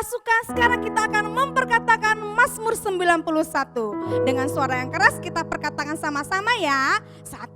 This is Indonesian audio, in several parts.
Pasukan, sekarang kita akan memperkatakan Mazmur 91. Dengan suara yang keras kita perkatakan sama-sama ya. 1,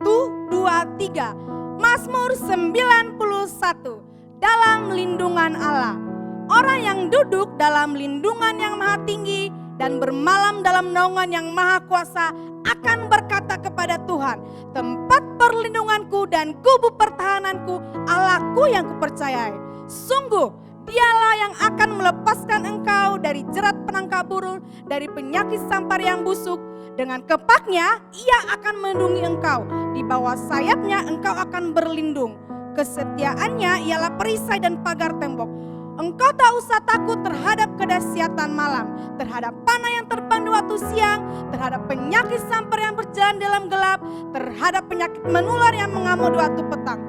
2, 3. Mazmur 91. Dalam lindungan Allah. Orang yang duduk dalam lindungan yang maha tinggi dan bermalam dalam naungan yang maha kuasa akan berkata kepada Tuhan, tempat perlindunganku dan kubu pertahananku, Allahku yang kupercayai. Sungguh Dialah yang akan melepaskan engkau dari jerat penangkap burung, dari penyakit sampar yang busuk. Dengan kepaknya Ia akan melindungi engkau, di bawah sayapnya engkau akan berlindung. Kesetiaannya ialah perisai dan pagar tembok. Engkau tak usah takut terhadap kedahsyatan malam, terhadap panah yang terbang di waktu siang, terhadap penyakit sampar yang berjalan dalam gelap, terhadap penyakit menular yang mengamuk di waktu petang.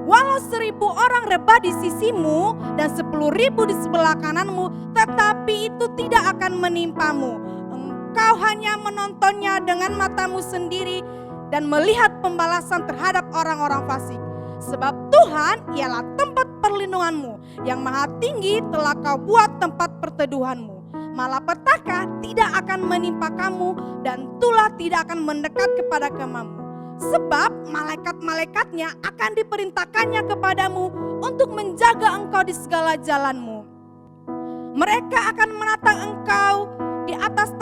Walau 1000 orang rebah di sisimu dan 10.000 di sebelah kananmu, tetapi itu tidak akan menimpamu. Engkau hanya menontonnya dengan matamu sendiri dan melihat pembalasan terhadap orang-orang fasik. Sebab Tuhan ialah tempat perlindunganmu, yang maha tinggi telah kau buat tempat perteduhanmu. Malapetaka tidak akan menimpa kamu dan tulah tidak akan mendekat kepada kemahmu. Sebab malaikat-malaikatnya akan diperintahkannya kepadamu untuk menjaga engkau di segala jalanmu. Mereka akan menatang engkau di atas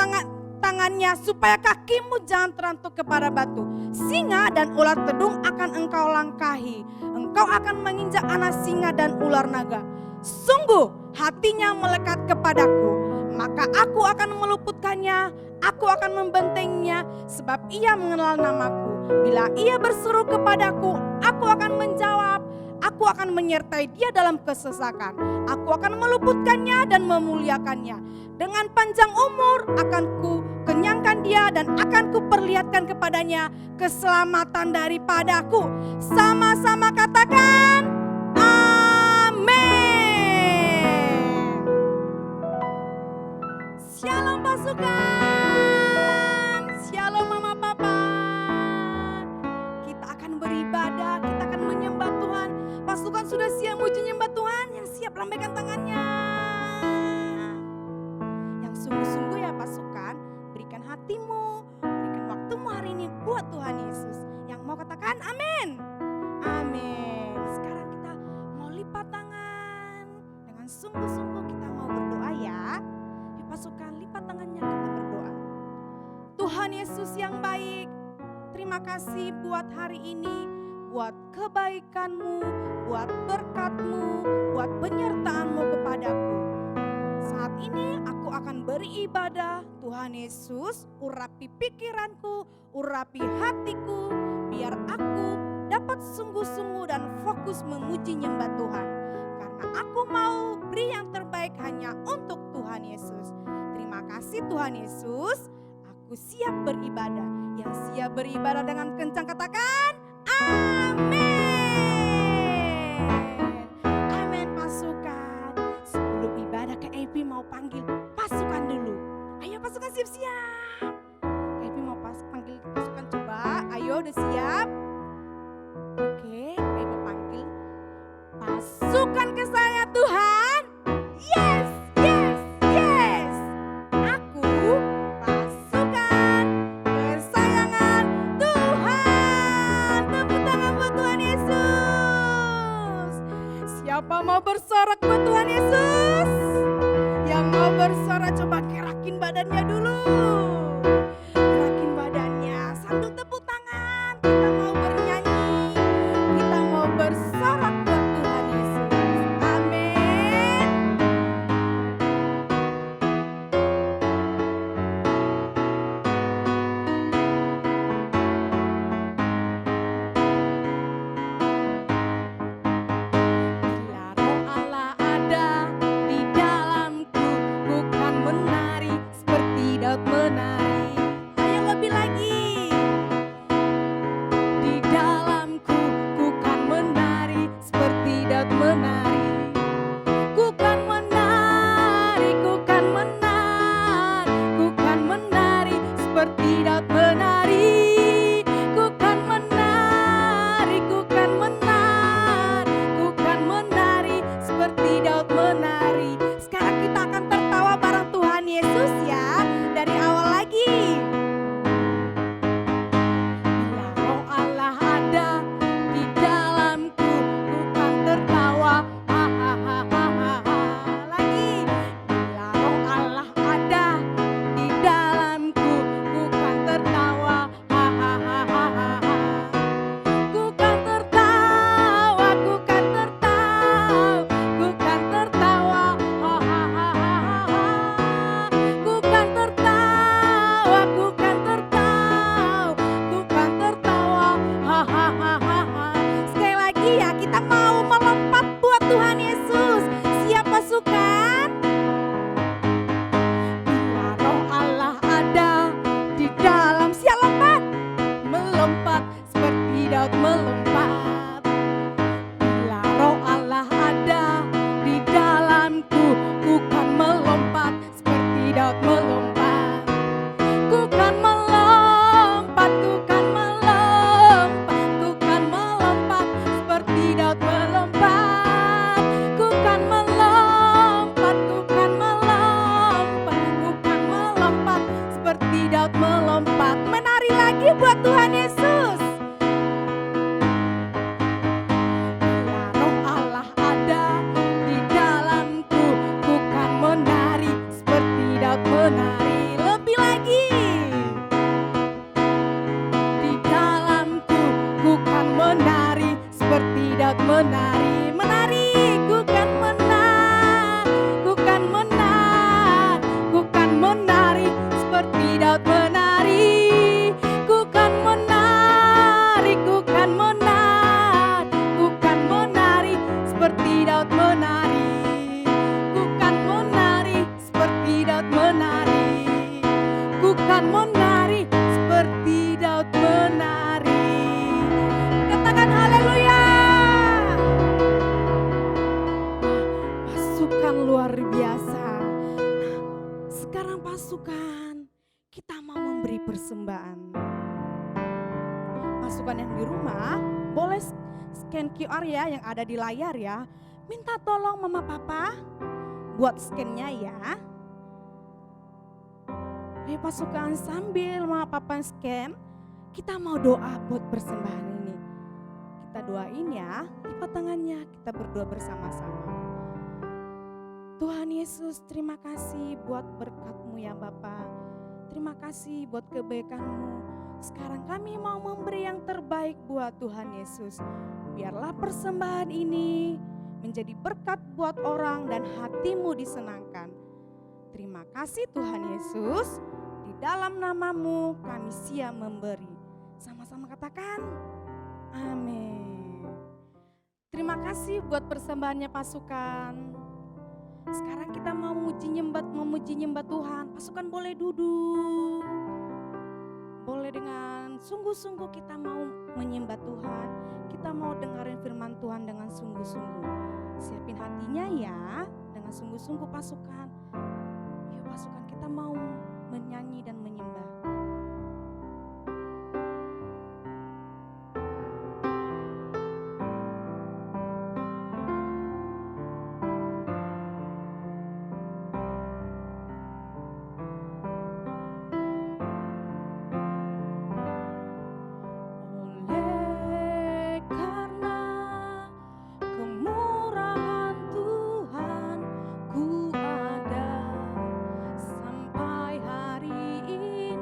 tangannya supaya kakimu jangan terantuk kepada batu. Singa dan ular tedung akan engkau langkahi. Engkau akan menginjak anak singa dan ular naga. Sungguh hatinya melekat kepadaku, maka aku akan meluputkannya. Aku akan membentengnya sebab ia mengenal namaku. Bila ia berseru kepadaku, aku akan menjawab. Aku akan menyertai dia dalam kesesakan. Aku akan meluputkannya dan memuliakannya. Dengan panjang umur akan ku kenyangkan dia dan akan ku perlihatkan kepadanya keselamatan daripadaku. Sama-sama katakan amin. Shalom pasukan, shalom mama papa. Kita akan beribadah, kita akan menyembah Tuhan. Pasukan sudah siap muji nyembah Tuhan, yang siap lambaikan tangannya. Yang sungguh-sungguh ya pasukan, berikan hatimu, berikan waktumu hari ini buat Tuhan Yesus. Yang mau katakan amin. Amin. Sekarang kita mau lipat tangan, dengan sungguh-sungguh kita mau berdoa ya. Yuk pasukan, lipat tangannya, kita berdoa. Tuhan Yesus yang baik, terima kasih buat hari ini, buat kebaikan-Mu, buat berkat-Mu, buat penyertaan-Mu kepadaku. Saat ini aku akan beribadah. Tuhan Yesus, urapi pikiranku, urapi hatiku, biar aku dapat sungguh-sungguh dan fokus memuji nyembah Tuhan. Karena aku mau beri yang terbaik hanya untuk Tuhan Yesus. Terima kasih Tuhan Yesus, aku siap beribadah. Yang siap beribadah dengan kencang katakan amin. Amin pasukan. Sebelum ibadah ke Epi mau panggil pasukan dulu. Ayo pasukan siap-siap. Epi mau panggil pasukan, coba. Ayo udah siap? Oke, Epi panggil pasukan ke saya Tuhan. Yes, yes, yes. Aku pasukan kesayangan Tuhan. Tepuk tangan buat Tuhan Yesus. Siapa mau bersorak buat Tuhan Yesus? Yang mau bersorak coba gerakin badannya dulu. Gerakin badannya sambil tepuk tangan. Daud melompat. Bila roh Allah ada di dalamku, ku kan melompat seperti Daud melompat. Ku kan melompat, ku kan melompat, ku kan melompat seperti Daud melompat. Ku kan melompat, ku kan melompat, ku kan melompat seperti Daud melompat. Menari lagi buat Tuhan Yesus. Bila roh Allah ada di dalamku, ku kan menari seperti Daud menari. Lebih lagi. Di dalamku, ku kan menari seperti Daud menari. Menari, ku kan menari, ku kan menari, ku kan menari seperti Daud menari. Ku kan menari, ku kan menari, ku kan menari seperti Daud menari. Ku kan menari seperti Daud menari. Ku kan menari seperti Daud menari. Katakan haleluya. Pasukan luar biasa. Nah, sekarang pasukan, kita mau memberi persembahan. Pasukan yang di rumah boleh scan QR ya yang ada di layar ya. Minta tolong mama papa buat scan-nya ya. Ayo pasukan, sambil mama papa scan, kita mau doa buat persembahan ini. Kita doain ya, lipat tangannya, kita berdoa bersama-sama. Tuhan Yesus, terima kasih buat berkat-Mu ya Bapa. Terima kasih buat kebaikan-Mu. Sekarang kami mau memberi yang terbaik buat Tuhan Yesus. Biarlah persembahan ini menjadi berkat buat orang dan hati-Mu disenangkan. Terima kasih Tuhan Yesus. Di dalam nama-Mu kami siap memberi. Sama-sama katakan, amin. Terima kasih buat persembahannya pasukan. Sekarang kita mau memuji nyembah Tuhan. Pasukan boleh duduk. Boleh dengan sungguh-sungguh kita mau menyembah Tuhan. Kita mau dengerin firman Tuhan dengan sungguh-sungguh. Siapin hatinya ya, dengan sungguh-sungguh pasukan. Yuk pasukan, kita mau menyanyi dan menyembah. Sampai hari ini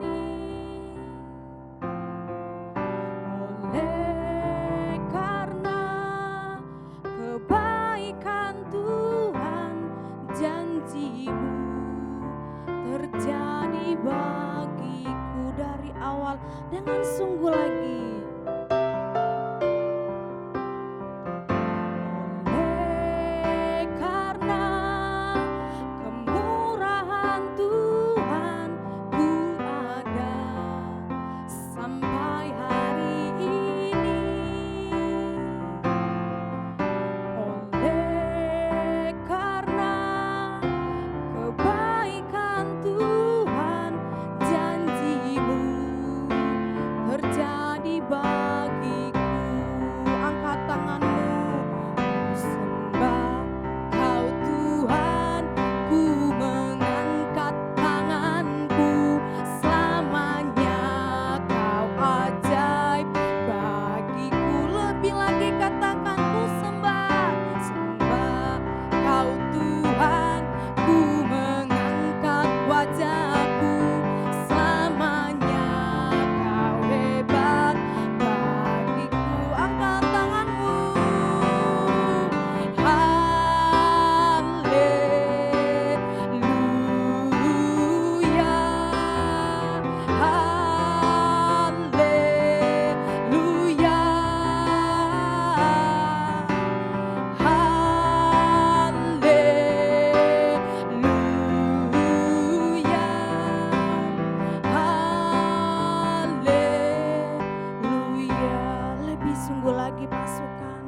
sungguh lagi pasukan.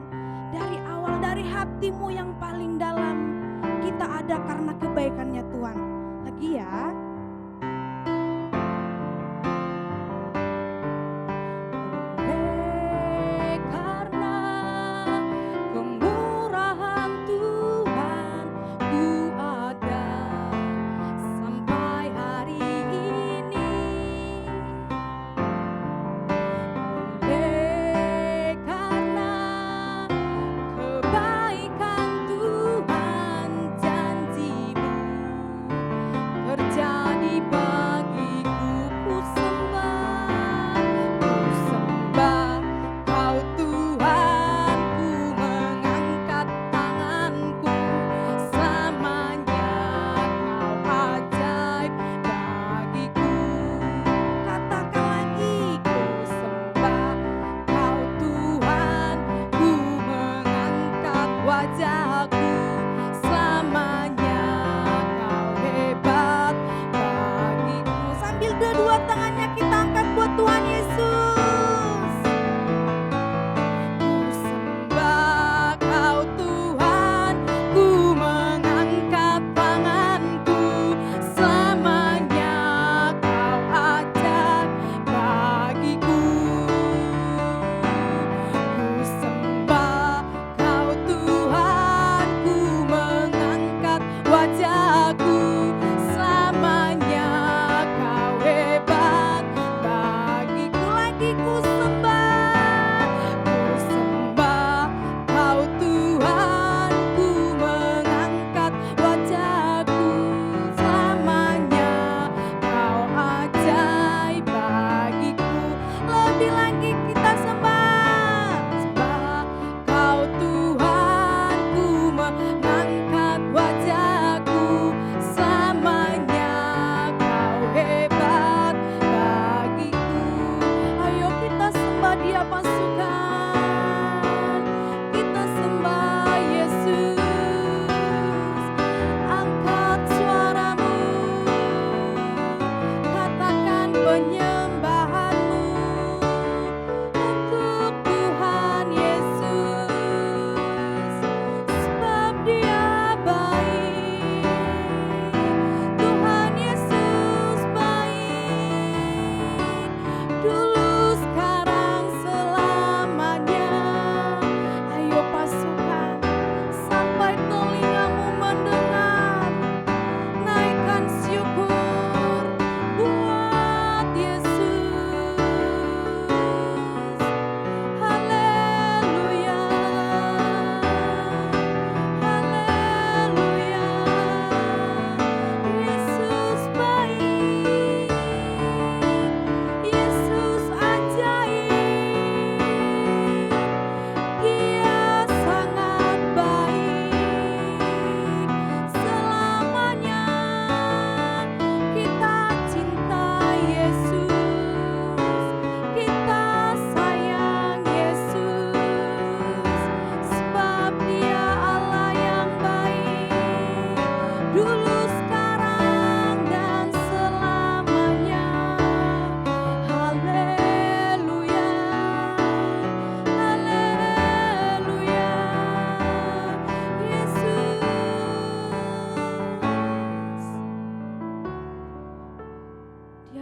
Dari awal, dari hatimu yang paling dalam, kita ada karena kebaikannya Tuhan. Lagi ya.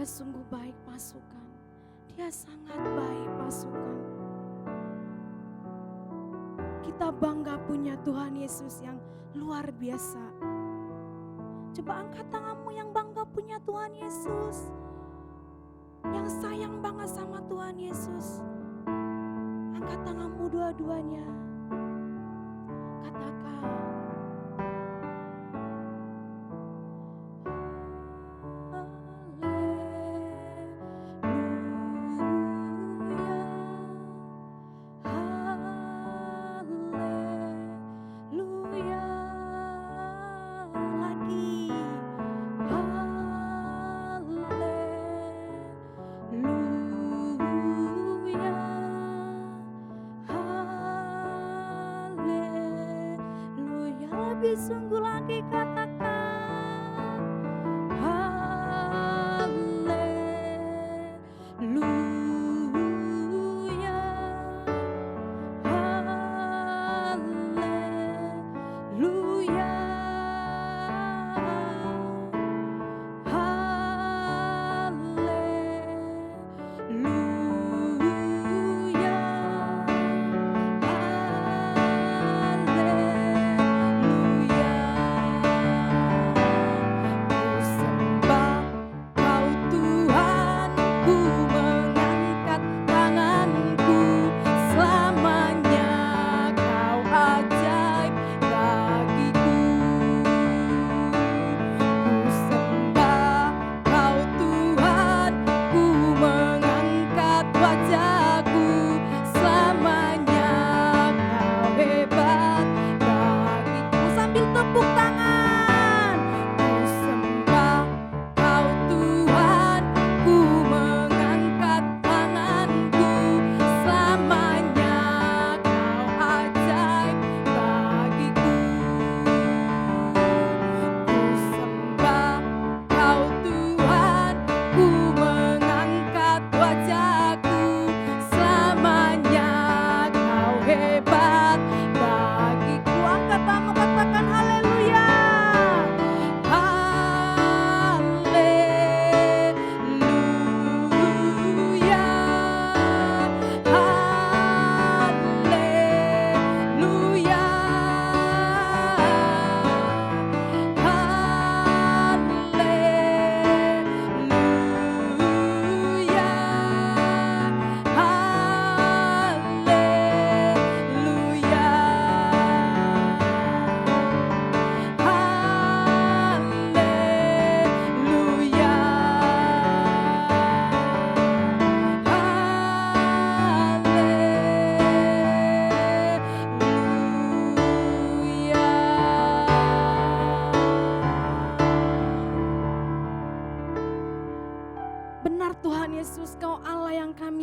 Sungguh baik pasukan. Dia sangat baik pasukan. Kita bangga punya Tuhan Yesus yang luar biasa. Coba angkat tanganmu yang bangga punya Tuhan Yesus. Yang sayang banget sama Tuhan Yesus. Angkat tanganmu dua-duanya. Katakan. Sungguh lagi katakan haleluya,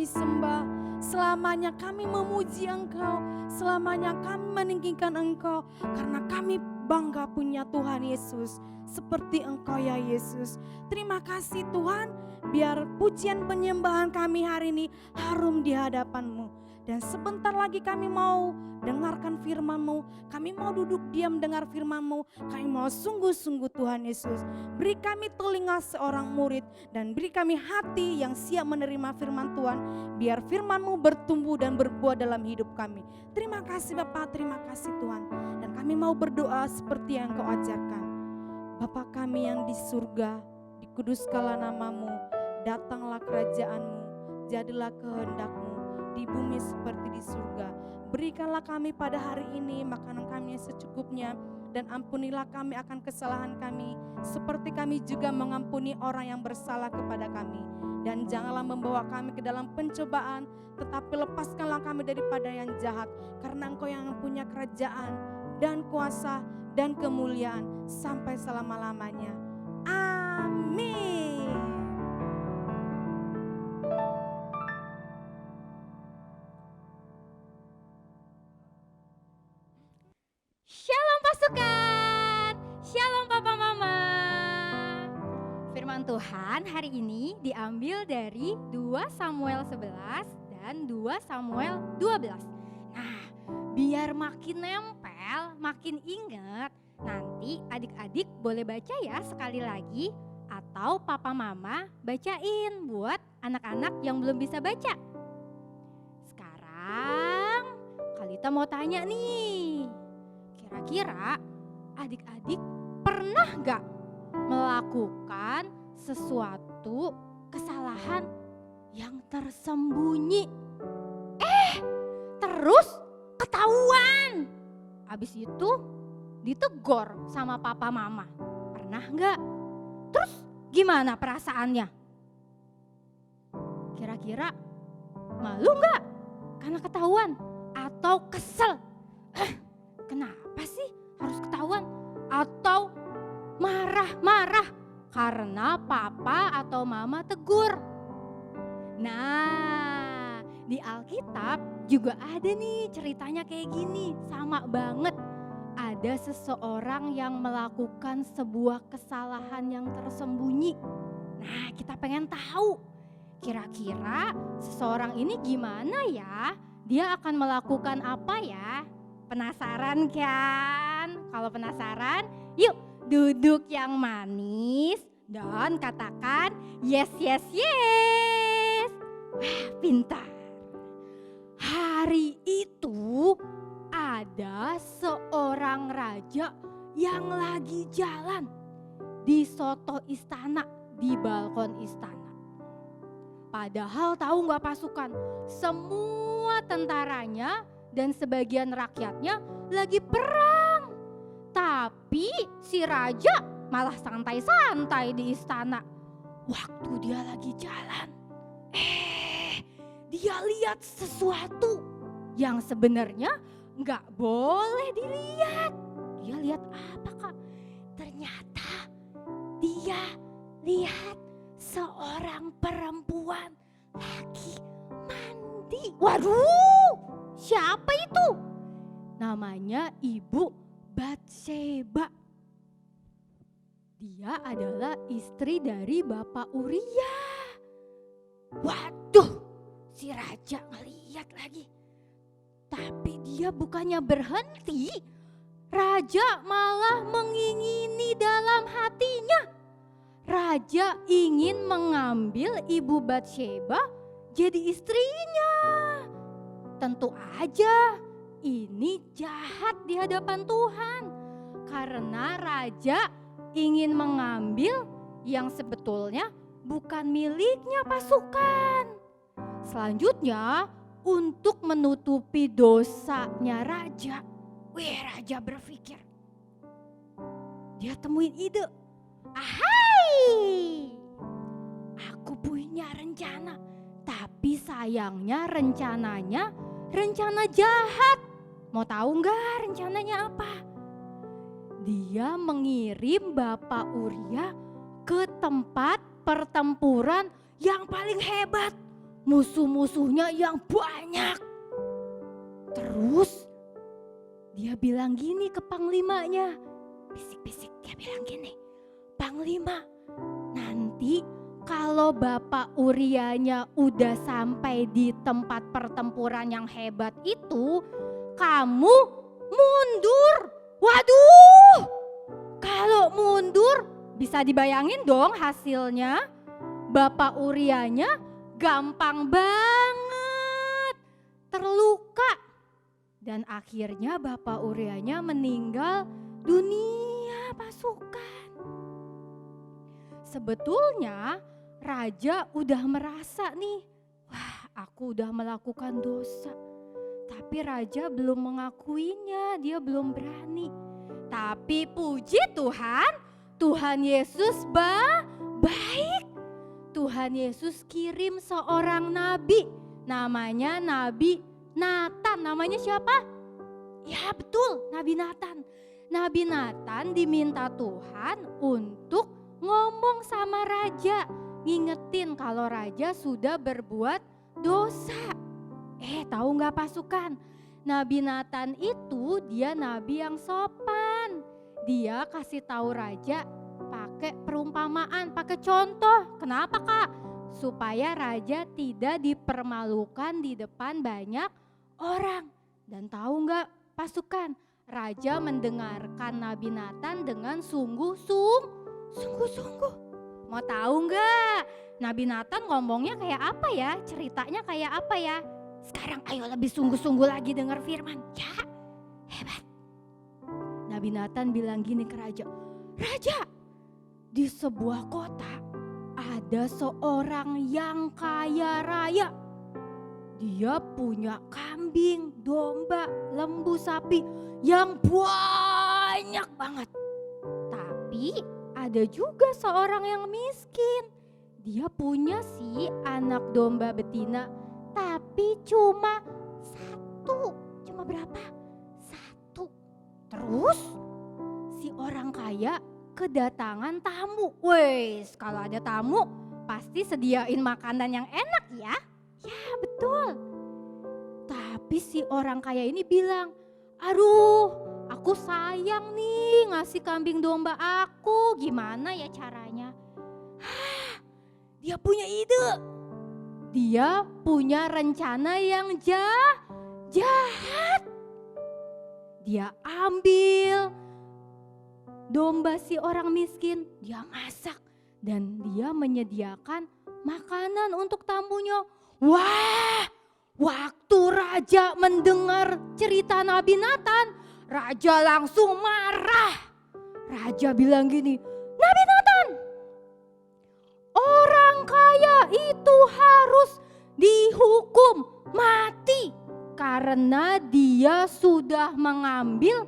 kami sembah, selamanya kami memuji Engkau, selamanya kami meninggikan Engkau, karena kami bangga punya Tuhan Yesus seperti Engkau ya Yesus. Terima kasih Tuhan, biar pujian penyembahan kami hari ini harum di hadapan-Mu. Dan sebentar lagi kami mau dengarkan firman-Mu, kami mau duduk diam dengar firman-Mu, kami mau sungguh-sungguh Tuhan Yesus. Beri kami telinga seorang murid dan beri kami hati yang siap menerima firman Tuhan, biar firman-Mu bertumbuh dan berbuah dalam hidup kami. Terima kasih Bapa, terima kasih Tuhan. Dan kami mau berdoa seperti yang Engkau ajarkan. Bapa kami yang di surga, dikuduskanlah nama-Mu, datanglah kerajaan-Mu, jadilah kehendak-Mu di bumi seperti di surga. Berikanlah kami pada hari ini makanan kami yang secukupnya, dan ampunilah kami akan kesalahan kami, seperti kami juga mengampuni orang yang bersalah kepada kami. Dan janganlah membawa kami ke dalam pencobaan, tetapi lepaskanlah kami daripada yang jahat, karena Engkau yang punya kerajaan dan kuasa dan kemuliaan sampai selama-lamanya. Amin. Shalom pasukan, shalom papa mama. Firman Tuhan hari ini diambil dari 2 Samuel 11 dan 2 Samuel 12. Nah, biar makin nempel, makin ingat, nanti adik-adik boleh baca ya sekali lagi, atau papa mama bacain buat anak-anak yang belum bisa baca. Sekarang Kalita mau tanya nih, kira-kira adik-adik pernah gak melakukan sesuatu kesalahan yang tersembunyi? Terus ketahuan. Habis itu ditegor sama papa mama. Pernah gak? Terus gimana perasaannya? Kira-kira malu gak karena ketahuan? Atau kesel? Kenapa sih harus ketahuan? Atau marah-marah karena papa atau mama tegur? Nah, di Alkitab juga ada nih ceritanya kayak gini, sama banget. Ada seseorang yang melakukan sebuah kesalahan yang tersembunyi. Nah, kita pengen tahu kira-kira seseorang ini gimana ya? Dia akan melakukan apa ya? Penasaran kan? Kalau penasaran, yuk duduk yang manis dan katakan yes, yes, yes. Wah, pintar. Hari itu ada seorang raja yang lagi jalan di soto istana, di balkon istana. Padahal tahu gak pasukan, semua tentaranya dan sebagian rakyatnya lagi perang. Tapi si raja malah santai-santai di istana. Waktu dia lagi jalan, dia lihat sesuatu yang sebenarnya gak boleh dilihat. Dia lihat apa kak? Ternyata dia lihat seorang perempuan lagi mandi. Waduh, siapa itu? Namanya Ibu Batseba. Dia adalah istri dari Bapak Uria. Waduh, si raja ngeliat lagi. Tapi dia bukannya berhenti, raja malah mengingini dalam hatinya. Raja ingin mengambil Ibu Batseba jadi istrinya. Tentu aja ini jahat di hadapan Tuhan, karena raja ingin mengambil yang sebetulnya bukan miliknya pasukan. Selanjutnya, untuk menutupi dosanya raja, raja berpikir. Dia temuin ide. Ahai, aku punya rencana, tapi sayangnya rencananya rencana jahat. Mau tahu nggak rencananya apa? Dia mengirim Bapak Uria ke tempat pertempuran yang paling hebat. musuh-musuhnya yang banyak. Terus dia bilang gini ke panglimanya, bisik-bisik dia bilang gini, "Panglima, nanti kalau Bapak Urianya udah sampai di tempat pertempuran yang hebat itu, kamu mundur." Waduh, kalau mundur bisa dibayangin dong hasilnya. Bapak Urianya gampang banget terluka. Dan akhirnya Bapak Urianya meninggal dunia, pasukan. Sebetulnya raja udah merasa nih, wah aku udah melakukan dosa. Tapi raja belum mengakuinya, dia belum berani. Tapi puji Tuhan, Tuhan Yesus baik. Tuhan Yesus kirim seorang nabi, namanya Nabi Natan. Namanya siapa? Ya betul, Nabi Natan. Nabi Natan diminta Tuhan untuk ngomong sama raja, ngingetin kalau raja sudah berbuat dosa. Tahu nggak pasukan? Nabi Natan itu dia nabi yang sopan. Dia kasih tahu raja pakai perumpamaan, pakai contoh. Kenapa Kak? Supaya raja tidak dipermalukan di depan banyak orang. Dan tahu nggak pasukan? Raja mendengarkan Nabi Natan dengan sungguh-sungguh. Mau tahu nggak? Nabi Natan ngomongnya kayak apa ya? Ceritanya kayak apa ya? Sekarang ayo lebih sungguh-sungguh lagi dengar firman. Ya, hebat. Nabi Natan bilang gini ke raja, "Raja, di sebuah kota ada seorang yang kaya raya. Dia punya kambing, domba, lembu, sapi yang banyak banget. Tapi ada juga seorang yang miskin. Dia punya sih anak domba betina, tapi cuma satu." Cuma berapa? Satu. Terus si orang kaya kedatangan tamu. Wes, kalau ada tamu pasti sediain makanan yang enak ya. Ya betul. Tapi si orang kaya ini bilang, "Aduh, aku sayang nih ngasih kambing domba aku. Gimana ya caranya?" Dia punya ide. Dia punya rencana yang jahat. Dia ambil domba si orang miskin, dia masak dan dia menyediakan makanan untuk tamunya. Wah, waktu raja mendengar cerita Nabi Natan, raja langsung marah. Raja bilang gini, "Nabi Natan, orang kaya itu harus dihukum mati karena dia sudah mengambil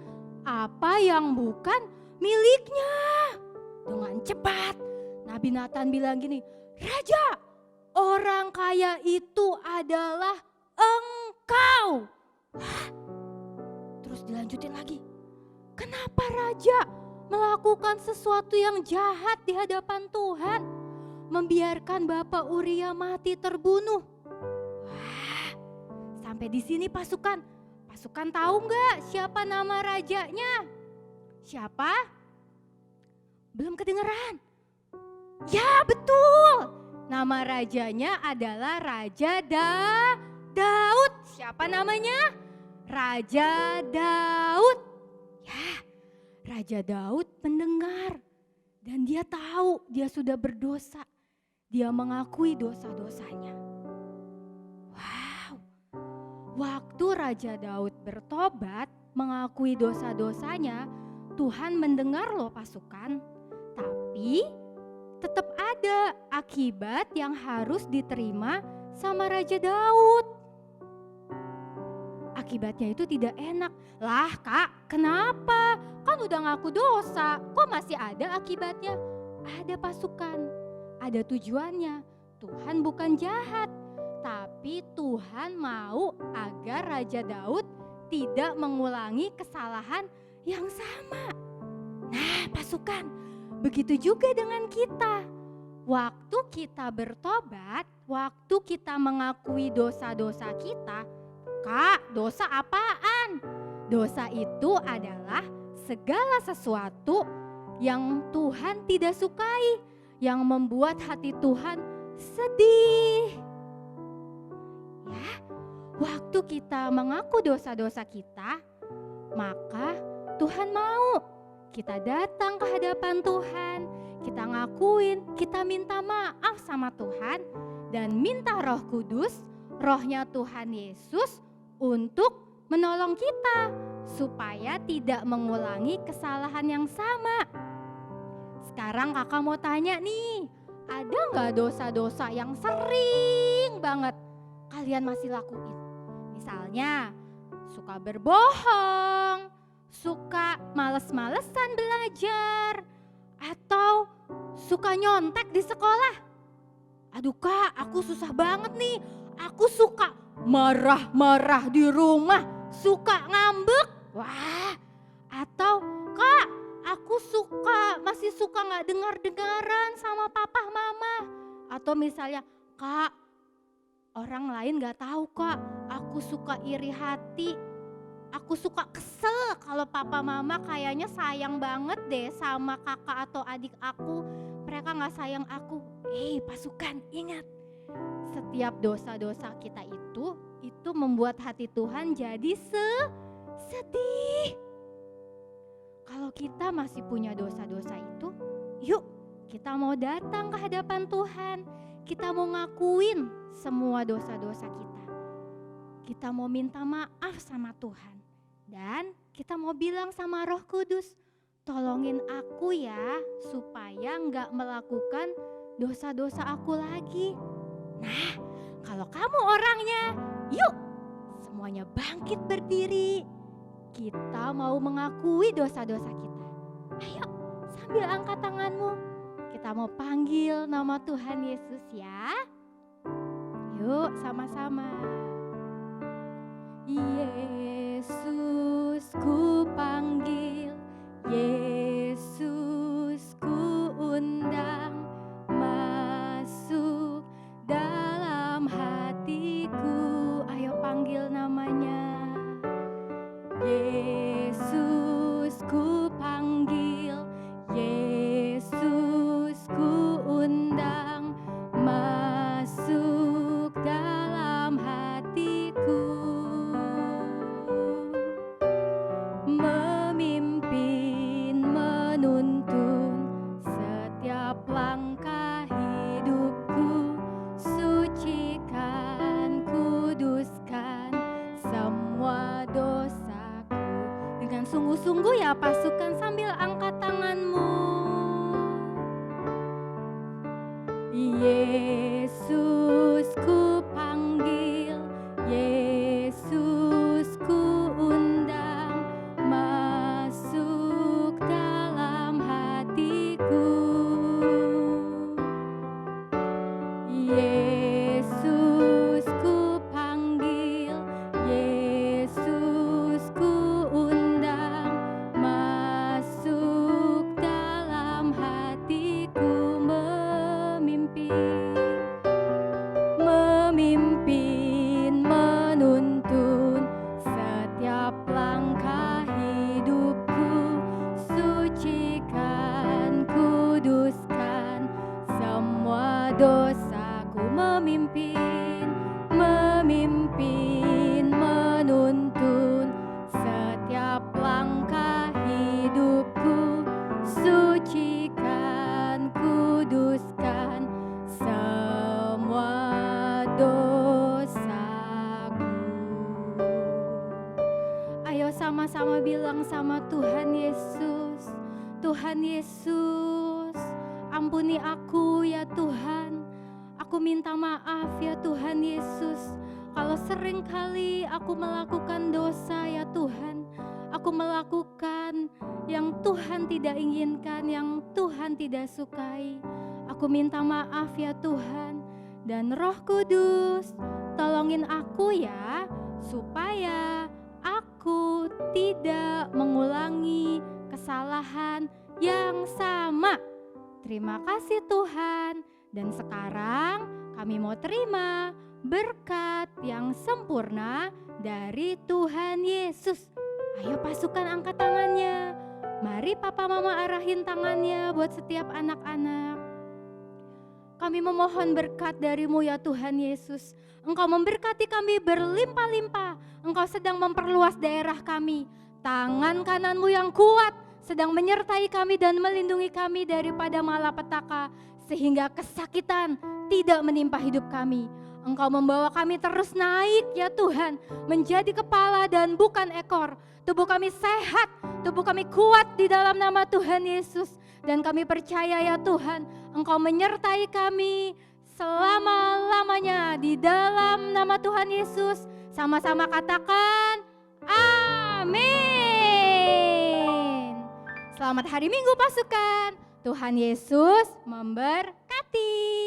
apa yang bukan miliknya." Dengan cepat Nabi Natan bilang gini, "Raja, orang kaya itu adalah engkau." Terus dilanjutin lagi, "Kenapa raja melakukan sesuatu yang jahat di hadapan Tuhan? Membiarkan Bapak Uria mati terbunuh." Wah, sampai di sini pasukan tahu nggak siapa nama rajanya? Siapa? Belum kedengeran? Ya betul, nama rajanya adalah Raja Daud. Siapa namanya? Raja Daud. Ya, Raja Daud mendengar dan dia tahu dia sudah berdosa. Dia mengakui dosa-dosanya. Wow, waktu Raja Daud bertobat, mengakui dosa-dosanya, Tuhan mendengar loh pasukan. Tapi tetap ada akibat yang harus diterima sama Raja Daud. Akibatnya itu tidak enak. Lah Kak, kenapa? Kan udah ngaku dosa, kok masih ada akibatnya? Ada pasukan, ada tujuannya. Tuhan bukan jahat, tapi Tuhan mau agar Raja Daud tidak mengulangi kesalahan yang sama. Nah pasukan, begitu juga dengan kita. Waktu kita bertobat, waktu kita mengakui dosa-dosa kita, Kak, dosa apaan? Dosa itu adalah segala sesuatu yang Tuhan tidak sukai, yang membuat hati Tuhan sedih. Ya, waktu kita mengaku dosa-dosa kita, maka Tuhan mau kita datang ke hadapan Tuhan, kita ngakuin, kita minta maaf sama Tuhan dan minta Roh Kudus, Rohnya Tuhan Yesus untuk menolong kita supaya tidak mengulangi kesalahan yang sama. Sekarang kakak mau tanya nih, ada gak dosa-dosa yang sering banget kalian masih lakuin? Misalnya suka berbohong, suka males-malesan belajar, atau suka nyontek di sekolah. Aduh kak, aku susah banget nih, aku suka marah-marah di rumah, suka ngambek. Wah, atau kak, aku masih suka gak dengar-dengaran sama papa mama. Atau misalnya, kak, orang lain gak tahu kak, aku suka iri hati. Aku suka kesel kalau papa mama kayaknya sayang banget deh sama kakak atau adik aku. Mereka gak sayang aku. Pasukan, ingat. Setiap dosa-dosa kita itu membuat hati Tuhan jadi sedih. Kalau kita masih punya dosa-dosa itu, yuk kita mau datang ke hadapan Tuhan. Kita mau ngakuin semua dosa-dosa kita. Kita mau minta maaf sama Tuhan. Dan kita mau bilang sama Roh Kudus, tolongin aku ya supaya gak melakukan dosa-dosa aku lagi. Nah, kalau kamu orangnya, yuk semuanya bangkit berdiri. Kita mau mengakui dosa-dosa kita. Ayo sambil angkat tanganmu. Kita mau panggil nama Tuhan Yesus ya. Yuk sama-sama. Yesus ku panggil, Yesus ku undang, masuk dalam hatiku. Ayo panggil namanya. Yesus ku panggil, Yesus ku undang, masuk dalam hatiku. Memimpin, menuntun setiap langkah hidupku, sucikan, kuduskan semua dosaku. Dengan sungguh-sungguh ya pasukan, sambil angkat tanganmu. Yesus ku panggil, Yesus ku undang, masuk dalam hatiku. Yesus ku panggil, Yesus ku undang, masuk dalam hatiku. Memimpin, menuntun setiap langkah hidupku, sucikan, kuduskan semua dosaku. Memimpin, menuntun setiap langkah hidupku, sucikan, kuduskan semua dosaku. Ayo sama-sama bilang sama Tuhan Yesus, Tuhan Yesus, ampuni aku ya Tuhan. Aku minta maaf ya Tuhan Yesus, kalau sering kali aku melakukan dosa ya Tuhan. Aku melakukan yang Tuhan tidak inginkan, yang Tuhan tidak sukai. Aku minta maaf ya Tuhan. Dan Roh Kudus, tolongin aku ya, supaya aku tidak mengulangi kesalahan yang sama. Terima kasih Tuhan. Dan sekarang Kami mau terima berkat yang sempurna dari Tuhan Yesus. Ayo pasukan angkat tangannya. Mari papa mama arahin tangannya buat setiap anak-anak. Kami memohon berkat dari-Mu ya Tuhan Yesus. Engkau memberkati kami berlimpah-limpah. Engkau sedang memperluas daerah kami. Tangan kanan-Mu yang kuat sedang menyertai kami dan melindungi kami daripada malapetaka. Sehingga kesakitan tidak menimpa hidup kami. Engkau membawa kami terus naik ya Tuhan, menjadi kepala dan bukan ekor. Tubuh kami sehat, tubuh kami kuat di dalam nama Tuhan Yesus. Dan kami percaya ya Tuhan, Engkau menyertai kami selama-lamanya di dalam nama Tuhan Yesus. Sama-sama katakan, amin. Selamat hari Minggu pasukan, Tuhan Yesus memberkati.